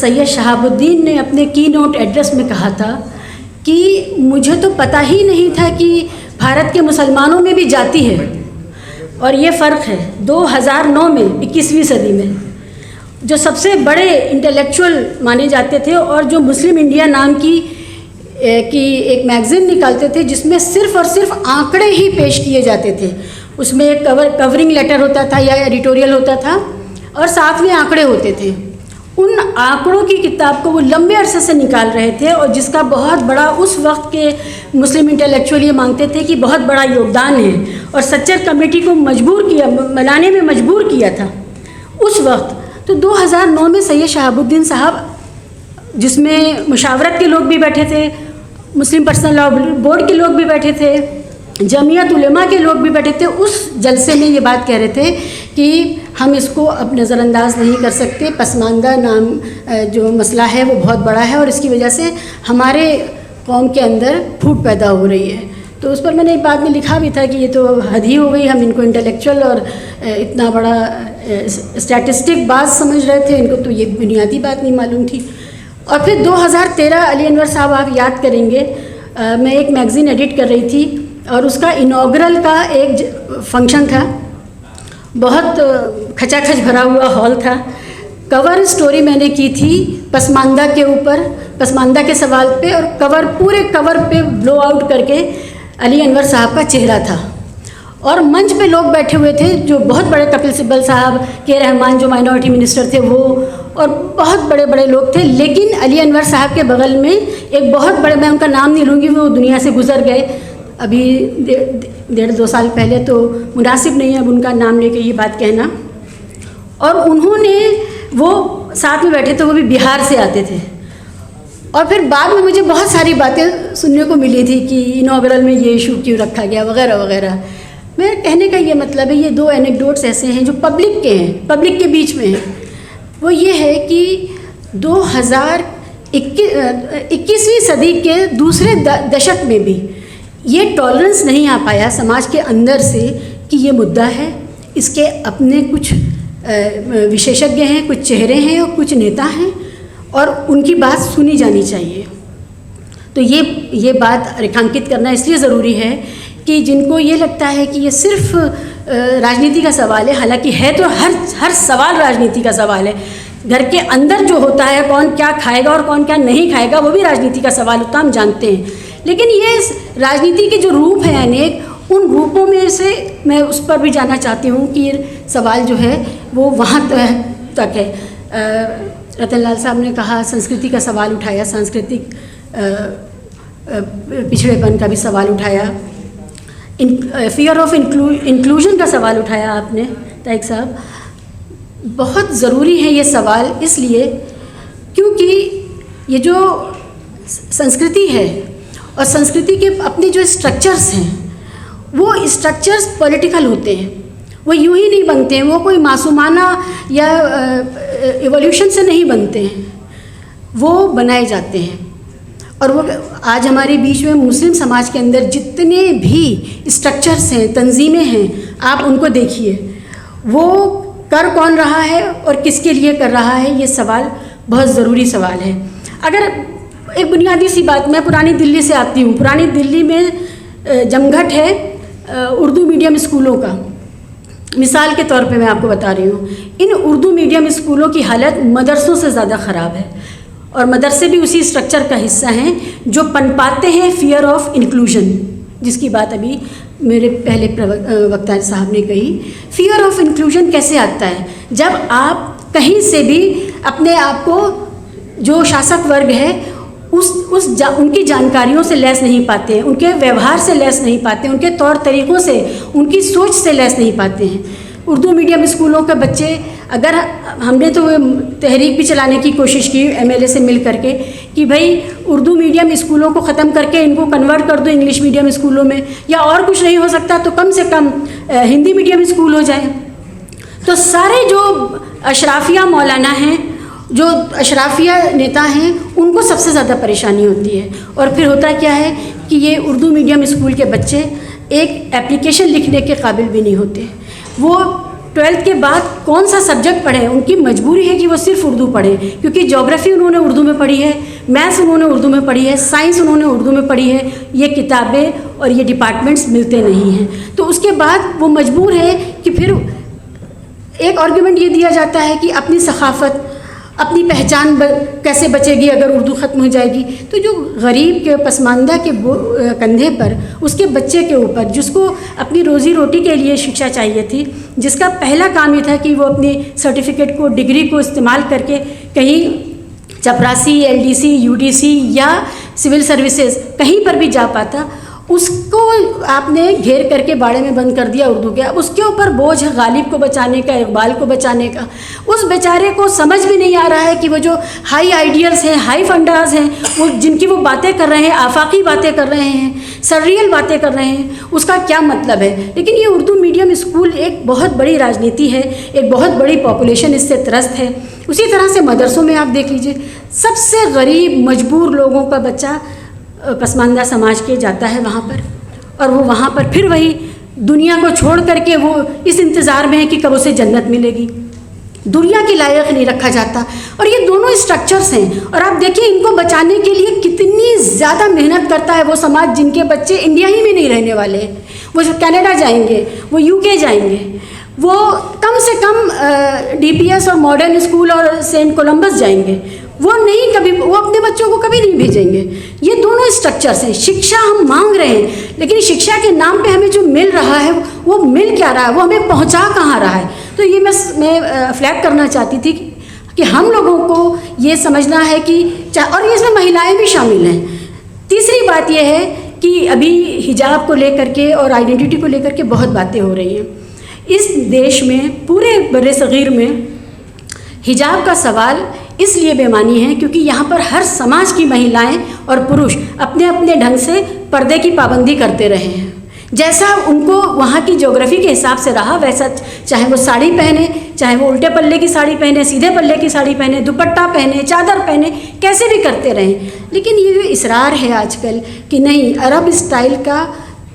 सैयद शहाबुद्दीन ने अपने की नोट एड्रेस में कहा था कि मुझे तो पता ही नहीं था कि भारत के मुसलमानों में भी जाति है, और ये फ़र्क है 2009 में 21वीं सदी में जो सबसे बड़े इंटेलेक्चुअल माने जाते थे और जो मुस्लिम इंडिया नाम की एक मैगज़ीन निकालते थे जिसमें सिर्फ़ और सिर्फ आंकड़े ही पेश किए जाते थे। उसमें एक कवरिंग लेटर होता था या एडिटोरियल होता था और साथ में आंकड़े होते थे। उन आंकड़ों की किताब को वो लंबे अरसे से निकाल रहे थे और जिसका बहुत बड़ा उस वक्त के मुस्लिम इंटेलेक्चुअल ये मानते थे कि बहुत बड़ा योगदान है, और सच्चर कमेटी को बनाने में मजबूर किया था उस वक्त। तो 2009 में सैयद शहाबुद्दीन साहब, जिसमें मुशावरत के लोग भी बैठे थे, मुस्लिम पर्सनल लॉ बोर्ड के लोग भी बैठे थे, जमीयत उलेमा के लोग भी बैठे थे, उस जलसे में ये बात कह रहे थे कि हम इसको अब नज़रअंदाज नहीं कर सकते। पसमानदा नाम जो मसला है वो बहुत बड़ा है और इसकी वजह से हमारे कौम के अंदर फूट पैदा हो रही है। तो उस पर मैंने एक बाद में लिखा भी था कि ये तो हद ही हो गई, हम इनको इंटेलेक्चुअल और इतना बड़ा स्टैटिस्टिक बात समझ रहे थे, इनको तो ये बुनियादी बात नहीं मालूम थी। और फिर 2013 अली अनवर साहब, आप याद करेंगे, मैं एक मैगज़ीन एडिट कर रही थी और उसका इनॉग्रल का एक फंक्शन था। बहुत खचाखच भरा हुआ हॉल था। कवर स्टोरी मैंने की थी पसमानदा के ऊपर, पसमानदा के सवाल पे, और पूरे कवर पे ब्लो आउट करके अली अनवर साहब का चेहरा था। और मंच पे लोग बैठे हुए थे जो बहुत बड़े, कपिल सिब्बल साहब, के रहमान जो माइनॉरिटी मिनिस्टर थे वो, और बहुत बड़े बड़े लोग थे। लेकिन अली अनवर साहब के बगल में एक बहुत बड़े, मैं उनका नाम नहीं लूँगी, वो दुनिया से गुजर गए अभी 1.5-2 साल पहले, तो मुनासिब नहीं है अब उनका नाम लेके ये बात कहना। और उन्होंने, वो साथ में बैठे थे, वो भी बिहार से आते थे। और फिर बाद में मुझे बहुत सारी बातें सुनने को मिली थी कि इनॉग्रल में ये इशू क्यों रखा गया वगैरह वगैरह। मेरे कहने का ये मतलब है, ये 2 एनेक्डोट्स ऐसे हैं जो पब्लिक के हैं, पब्लिक के बीच में हैं। वो ये है कि 2021वीं सदी के दूसरे दशक में भी ये टॉलरेंस नहीं आ पाया समाज के अंदर से कि ये मुद्दा है, इसके अपने कुछ विशेषज्ञ हैं, कुछ चेहरे हैं और कुछ नेता हैं, और उनकी बात सुनी जानी चाहिए। तो ये बात रेखांकित करना इसलिए ज़रूरी है कि जिनको ये लगता है कि ये सिर्फ राजनीति का सवाल है, हालांकि है तो हर सवाल राजनीति का सवाल है। घर के अंदर जो होता है, कौन क्या खाएगा और कौन क्या नहीं खाएगा, वो भी राजनीति का सवाल होता है, हम जानते हैं। लेकिन ये राजनीति के जो रूप हैं अनेक, उन रूपों में से मैं उस पर भी जाना चाहती हूँ कि ये सवाल जो है वो वहाँ तक है। रतनलाल साहब ने कहा, संस्कृति का सवाल उठाया, सांस्कृतिक पिछड़ेपन का भी सवाल उठाया, फियर ऑफ इंक्लूजन का सवाल उठाया आपने ताइक साहब। बहुत ज़रूरी है ये सवाल, इसलिए क्योंकि ये जो संस्कृति है और संस्कृति के अपने जो स्ट्रक्चर्स हैं, वो स्ट्रक्चर्स पॉलिटिकल होते हैं, वो यूं ही नहीं बनते हैं, वो कोई मासूमाना या एवोल्यूशन से नहीं बनते हैं, वो बनाए जाते हैं। और वो आज हमारे बीच में मुस्लिम समाज के अंदर जितने भी स्ट्रक्चर्स हैं, तंजीमें हैं, आप उनको देखिए, वो कर कौन रहा है और किसके लिए कर रहा है, ये सवाल बहुत ज़रूरी सवाल है। अगर एक बुनियादी सी बात, मैं पुरानी दिल्ली से आती हूँ, पुरानी दिल्ली में जमघट है उर्दू मीडियम स्कूलों का। मिसाल के तौर पे मैं आपको बता रही हूँ, इन उर्दू मीडियम स्कूलों की हालत मदरसों से ज़्यादा ख़राब है, और मदरसे भी उसी स्ट्रक्चर का हिस्सा हैं जो पनपाते हैं फियर ऑफ इंक्लूजन, जिसकी बात अभी मेरे पहले वक्ता साहब ने कही। फियर ऑफ इंक्लूजन कैसे आता है? जब आप कहीं से भी अपने आप को, जो शासक वर्ग है, उनकी जानकारियों से लैस नहीं पाते हैं, उनके व्यवहार से लैस नहीं पाते हैं, उनके तौर तरीक़ों से, उनकी सोच से लैस नहीं पाते हैं। उर्दू मीडियम स्कूलों के बच्चे, अगर हमने तो तहरीक भी चलाने की कोशिश की MLA से मिल करके कि भाई उर्दू मीडियम स्कूलों को ख़त्म करके इनको कन्वर्ट कर दो इंग्लिश मीडियम स्कूलों में, या और कुछ नहीं हो सकता तो कम से कम हिंदी मीडियम स्कूल हो जाए। तो सारे जो अशराफिया मौलाना हैं, जो अशराफिया नेता हैं, उनको सबसे ज़्यादा परेशानी होती है। और फिर होता क्या है कि ये उर्दू मीडियम स्कूल के बच्चे एक एप्लीकेशन लिखने के काबिल भी नहीं होते। वो 12th के बाद कौन सा सब्जेक्ट पढ़ें, उनकी मजबूरी है कि वो सिर्फ उर्दू पढ़ें, क्योंकि ज्योग्राफी उन्होंने उर्दू में पढ़ी है, मैथ्स उन्होंने उर्दू में पढ़ी है, साइंस उन्होंने उर्दू में पढ़ी है, ये किताबें और ये डिपार्टमेंट्स मिलते नहीं हैं। तो उसके बाद वो मजबूर है कि फिर एक आर्ग्यूमेंट ये दिया जाता है कि अपनी सखाफ़त, अपनी पहचान कैसे बचेगी अगर उर्दू ख़त्म हो जाएगी। तो जो गरीब के पसमानदा के कंधे पर, उसके बच्चे के ऊपर, जिसको अपनी रोज़ी रोटी के लिए शिक्षा चाहिए थी, जिसका पहला काम ये था कि वो अपनी सर्टिफिकेट को, डिग्री को इस्तेमाल करके कहीं चपरासी, LDC, UDC या सिविल सर्विसेज कहीं पर भी जा पाता, उसको आपने घेर करके बाड़े में बंद कर दिया उर्दू के। अब उसके ऊपर बोझ है गालिब को बचाने का, इकबाल को बचाने का। उस बेचारे को समझ भी नहीं आ रहा है कि वो जो हाई आइडियल्स हैं, हाई फंडास हैं, वो जिनकी वो बातें कर रहे हैं, आफाकी बातें कर रहे हैं, सररियल बातें कर रहे हैं, उसका क्या मतलब है। लेकिन ये उर्दू मीडियम स्कूल एक बहुत बड़ी राजनीति है, एक बहुत बड़ी पॉपुलेशन इससे त्रस्त है। उसी तरह से मदरसों में आप देख लीजिए, सबसे गरीब मजबूर लोगों का बच्चा पसमानदा समाज के जाता है वहाँ पर, और वो वहाँ पर फिर वही दुनिया को छोड़ करके वो इस इंतज़ार में है कि कब उसे जन्नत मिलेगी। दुनिया के लायक नहीं रखा जाता। और ये दोनों स्ट्रक्चर्स हैं, और आप देखिए इनको बचाने के लिए कितनी ज़्यादा मेहनत करता है वो समाज, जिनके बच्चे इंडिया ही में नहीं रहने वाले हैं। वो जो कनाडा जाएंगे, वो UK जाएंगे, वो कम से कम DPS और मॉडर्न स्कूल और सेंट कोलंबस जाएंगे, वो नहीं, कभी वो अपने बच्चों को कभी नहीं भेजेंगे। ये दोनों स्ट्रक्चर्स हैं। शिक्षा हम मांग रहे हैं, लेकिन शिक्षा के नाम पे हमें जो मिल रहा है वो मिल क्या रहा है, वो हमें पहुंचा कहाँ रहा है। तो ये मैं फ्लैग करना चाहती थी कि हम लोगों को ये समझना है कि, और इसमें महिलाएं भी शामिल हैं। तीसरी बात यह है कि अभी हिजाब को लेकर के और आइडेंटिटी को लेकर के बहुत बातें हो रही हैं इस देश में। पूरे बड़े सगीर में हिजाब का सवाल इसलिए बेमानी है क्योंकि यहाँ पर हर समाज की महिलाएं और पुरुष अपने अपने ढंग से पर्दे की पाबंदी करते रहे हैं। जैसा उनको वहाँ की ज्योग्राफी के हिसाब से रहा वैसा, चाहे वो साड़ी पहने, चाहे वो उल्टे पल्ले की साड़ी पहने, सीधे पल्ले की साड़ी पहने, दुपट्टा पहने, चादर पहने, कैसे भी करते रहें। लेकिन ये जो इसरार है आजकल कि नहीं, अरब स्टाइल का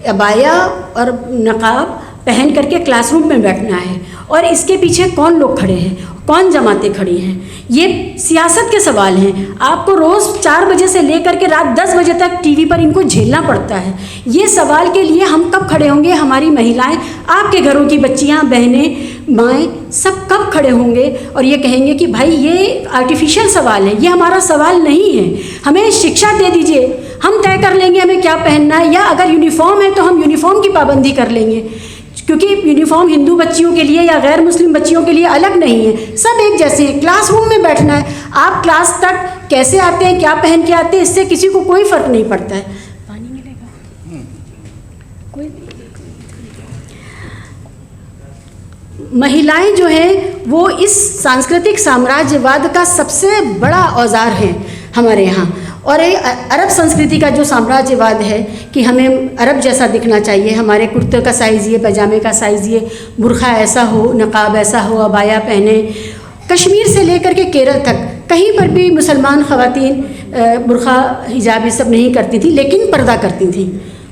अबाया और नकाब पहन करके क्लासरूम में बैठना है, और इसके पीछे कौन लोग खड़े हैं, कौन जमातें खड़ी हैं, ये सियासत के सवाल हैं। आपको रोज़ 4 बजे से लेकर के रात 10 बजे तक टीवी पर इनको झेलना पड़ता है। ये सवाल के लिए हम कब खड़े होंगे, हमारी महिलाएं, आपके घरों की बच्चियां, बहनें, माएँ सब कब खड़े होंगे और ये कहेंगे कि भाई ये आर्टिफिशियल सवाल है, ये हमारा सवाल नहीं है, हमें शिक्षा दे दीजिए, हम तय कर लेंगे हमें क्या पहनना है, या अगर यूनिफॉर्म है तो हम यूनिफॉर्म की पाबंदी कर लेंगे, क्योंकि यूनिफॉर्म हिंदू बच्चियों के लिए या गैर मुस्लिम बच्चियों के लिए अलग नहीं है, सब एक जैसे हैं। क्लासरूम में बैठना है, आप क्लास तक कैसे आते हैं, क्या पहन के आते हैं, इससे किसी को कोई फ़र्क नहीं पड़ता है। पानी मिलेगा कोई। महिलाएं जो हैं वो इस सांस्कृतिक साम्राज्यवाद का सबसे बड़ा औजार है हमारे यहाँ। और ये अरब संस्कृति का जो साम्राज्यवाद है कि हमें अरब जैसा दिखना चाहिए, हमारे कुर्ते का साइज़ ये, पैजामे का साइज़ ये, बुर्खा ऐसा हो, नकाब ऐसा हो, अबाया पहने। कश्मीर से लेकर के केरल तक कहीं पर भी मुसलमान ख़वातीन बुर्खा हिजाब ये सब नहीं करती थी, लेकिन पर्दा करती थी।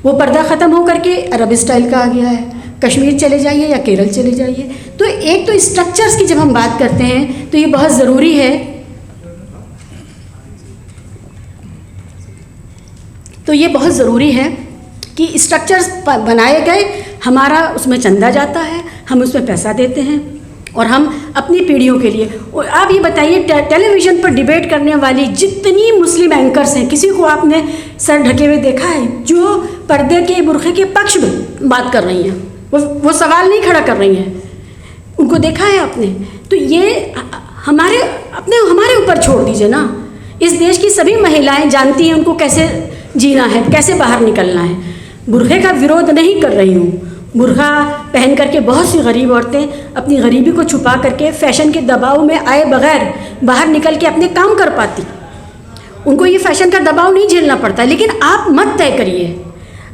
वो पर्दा ख़त्म हो करके अरब स्टाइल का आ गया है। कश्मीर चले जाइए या केरल चले जाइए। तो एक तो स्ट्रक्चर्स की जब हम बात करते हैं तो ये बहुत ज़रूरी है, तो ये बहुत ज़रूरी है कि स्ट्रक्चर्स बनाए गए, हमारा उसमें चंदा जाता है, हम उसमें पैसा देते हैं और हम अपनी पीढ़ियों के लिए। और आप ये बताइए, टेलीविज़न पर डिबेट करने वाली जितनी मुस्लिम एंकर्स हैं, किसी को आपने सर ढके हुए देखा है जो पर्दे के, बुर्खे के पक्ष में बात कर रही हैं? वो सवाल नहीं खड़ा कर रही हैं, उनको देखा है आपने? तो ये हमारे ऊपर छोड़ दीजिए ना। इस देश की सभी महिलाएं जानती हैं उनको कैसे जीना है, कैसे बाहर निकलना है। बुर्खे का विरोध नहीं कर रही हूँ, बुर्खा पहन करके बहुत सी गरीब औरतें अपनी गरीबी को छुपा करके फैशन के दबाव में आए बगैर बाहर निकल के अपने काम कर पाती, उनको ये फैशन का दबाव नहीं झेलना पड़ता। लेकिन आप मत तय करिए,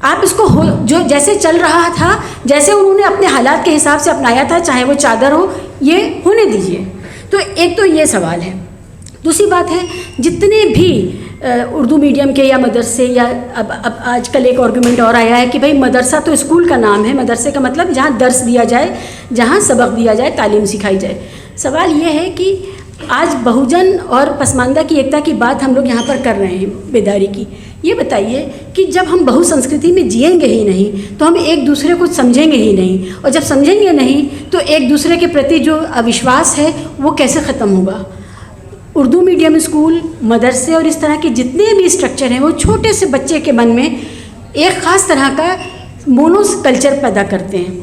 आप इसको जो जैसे चल रहा था, जैसे उन्होंने अपने हालात के हिसाब से अपनाया था, चाहे वो चादर हो, ये होने दीजिए। तो एक तो ये सवाल है। दूसरी बात है, जितने भी उर्दू मीडियम के या मदरसे, या अब आजकल एक आर्गूमेंट और आया है कि भाई मदरसा तो स्कूल का नाम है, मदरसे का मतलब जहाँ दर्स दिया जाए, जहाँ सबक दिया जाए, तालीम सिखाई जाए। सवाल ये है कि आज बहुजन और पसमानदा की एकता की बात हम लोग यहाँ पर कर रहे हैं, बेदारी की। ये बताइए कि जब हम बहुसंस्कृति में जिएंगे ही नहीं तो हम एक दूसरे को समझेंगे ही नहीं, और जब समझेंगे नहीं तो एक दूसरे के प्रति जो अविश्वास है वो कैसे ख़त्म होगा। उर्दू मीडियम स्कूल, मदरसे और इस तरह के जितने भी स्ट्रक्चर हैं वो छोटे से बच्चे के मन में एक ख़ास तरह का मोनो कल्चर पैदा करते हैं,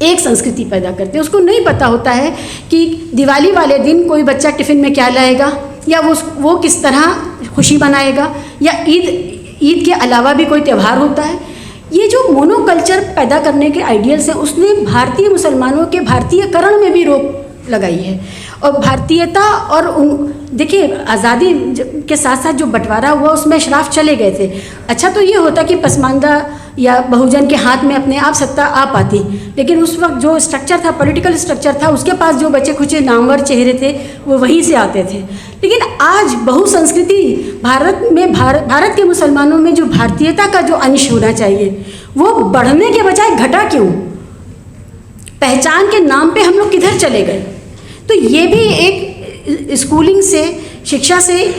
एक संस्कृति पैदा करते हैं। उसको नहीं पता होता है कि दिवाली वाले दिन कोई बच्चा टिफ़िन में क्या लाएगा, या वो किस तरह खुशी मनाएगा, या ईद के अलावा भी कोई त्यौहार होता है। ये जो मोनो कल्चर पैदा करने के आइडियल्स हैं, उसने भारतीय मुसलमानों के भारतीयकरण में भी रोक लगाई है। और भारतीयता और देखिए, आज़ादी के साथ साथ जो बंटवारा हुआ उसमें अशराफ चले गए थे। अच्छा तो ये होता कि पसमानदा या बहुजन के हाथ में अपने आप सत्ता आ पाती, लेकिन उस वक्त जो स्ट्रक्चर था, पॉलिटिकल स्ट्रक्चर था, उसके पास जो बचे खुचे नामवर चेहरे थे वो वहीं से आते थे। लेकिन आज बहुसंस्कृति भारत के मुसलमानों में जो भारतीयता का जो अंश होना चाहिए वो बढ़ने के बजाय घटा क्यों? पहचान के नाम पे हम लोग किधर चले गए? तो ये भी एक स्कूलिंग से, शिक्षा से,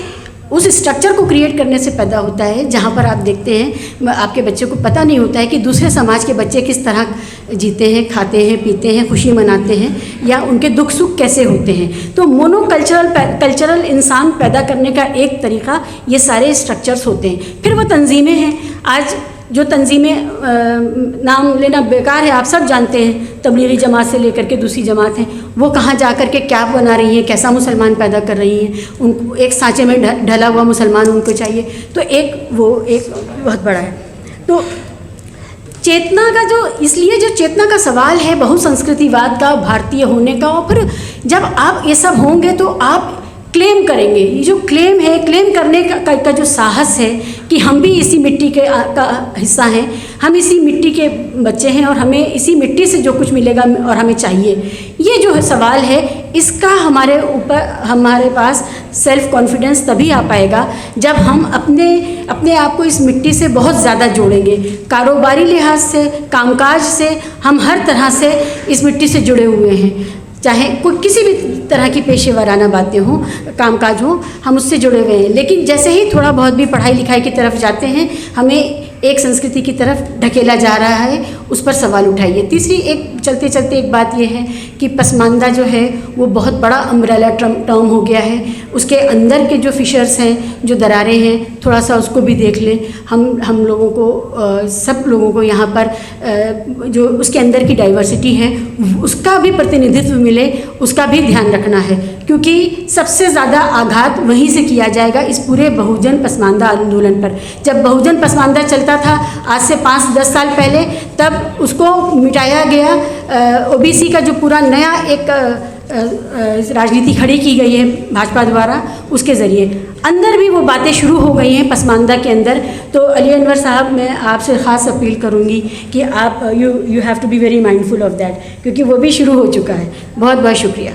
उस स्ट्रक्चर को क्रिएट करने से पैदा होता है जहाँ पर आप देखते हैं आपके बच्चे को पता नहीं होता है कि दूसरे समाज के बच्चे किस तरह जीते हैं, खाते हैं, पीते हैं, खुशी मनाते हैं, या उनके दुख सुख कैसे होते हैं। तो मोनो कल्चरल इंसान पैदा करने का एक तरीका ये सारे स्ट्रक्चर्स होते हैं। फिर वो तंजीमें हैं, आज जो तंजीमें नाम लेना बेकार है, आप सब जानते हैं, तबलीगी जमात से लेकर के दूसरी जमात हैं, वो कहाँ जा कर के क्या बना रही हैं, कैसा मुसलमान पैदा कर रही हैं, उनको एक सांचे में ढला हुआ मुसलमान उनको चाहिए। तो एक बहुत बड़ा है। तो चेतना का इसलिए जो चेतना का सवाल है बहुसंस्कृतिवाद का, भारतीय होने का, और फिर जब आप ये सब होंगे तो आप क्लेम करेंगे। ये जो क्लेम है, क्लेम करने का जो साहस है कि हम भी इसी मिट्टी का हिस्सा हैं, हम इसी मिट्टी के बच्चे हैं और हमें इसी मिट्टी से जो कुछ मिलेगा और हमें चाहिए, ये जो सवाल है इसका हमारे पास सेल्फ कॉन्फिडेंस तभी आ पाएगा जब हम अपने आप को इस मिट्टी से बहुत ज़्यादा जोड़ेंगे। कारोबारी लिहाज से, कामकाज से, हम हर तरह से इस मिट्टी से जुड़े हुए हैं, चाहे कोई किसी भी तरह की पेशेवराना बातें हों, कामकाज हो, हम उससे जुड़े हुए हैं। लेकिन जैसे ही थोड़ा बहुत भी पढ़ाई लिखाई की तरफ जाते हैं, हमें एक संस्कृति की तरफ ढकेला जा रहा है, उस पर सवाल उठाइए। तीसरी एक चलते चलते एक बात यह है कि पसमानदा जो है वो बहुत बड़ा अम्ब्रेला टर्म हो गया है। उसके अंदर के जो फिशर्स हैं, जो दरारें हैं, थोड़ा सा उसको भी देख लें। हम लोगों को, सब लोगों को यहाँ पर जो उसके अंदर की डाइवर्सिटी है उसका भी प्रतिनिधित्व मिले, उसका भी ध्यान रखना है, क्योंकि सबसे ज़्यादा आघात वहीं से किया जाएगा इस पूरे बहुजन पसमानदा आंदोलन पर। जब बहुजन पसमानदा चलता था आज से 5-10 साल पहले, तब उसको मिटाया गया। ओबीसी का जो पूरा नया एक राजनीति खड़ी की गई है भाजपा द्वारा, उसके ज़रिए अंदर भी वो बातें शुरू हो गई हैं पसमानदा के अंदर। तो अली अनवर साहब, मैं आपसे ख़ास अपील करूँगी कि आप you have to be very mindful of that, क्योंकि वो भी शुरू हो चुका है। बहुत बहुत शुक्रिया।